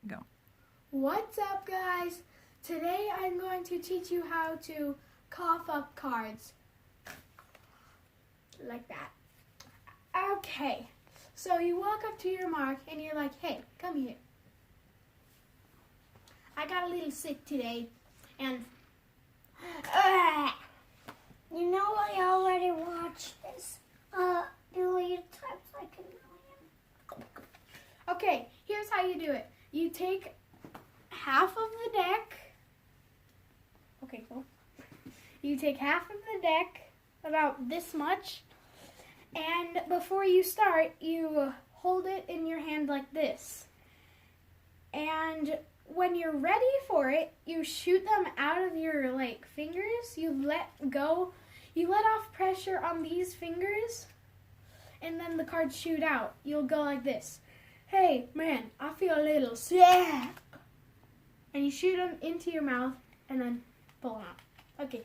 go. What's up, guys? Today I'm going to teach you how to cough up cards. Like that. Okay, so you walk up to your mark and you're like, hey, come here. I got a little sick today and you know I already watched this a billion times like a million. okay, here's how you do it. You take half of the deck. Okay, cool. You take half of the deck, about this much, and before you start, you hold it in your hand like this. And when you're ready for it, you shoot them out of your fingers. You let go. You let off pressure on these fingers, and then the cards shoot out. You'll go like this. Hey, man, I feel a little sick. And you shoot them into your mouth and then pull them out. Okay,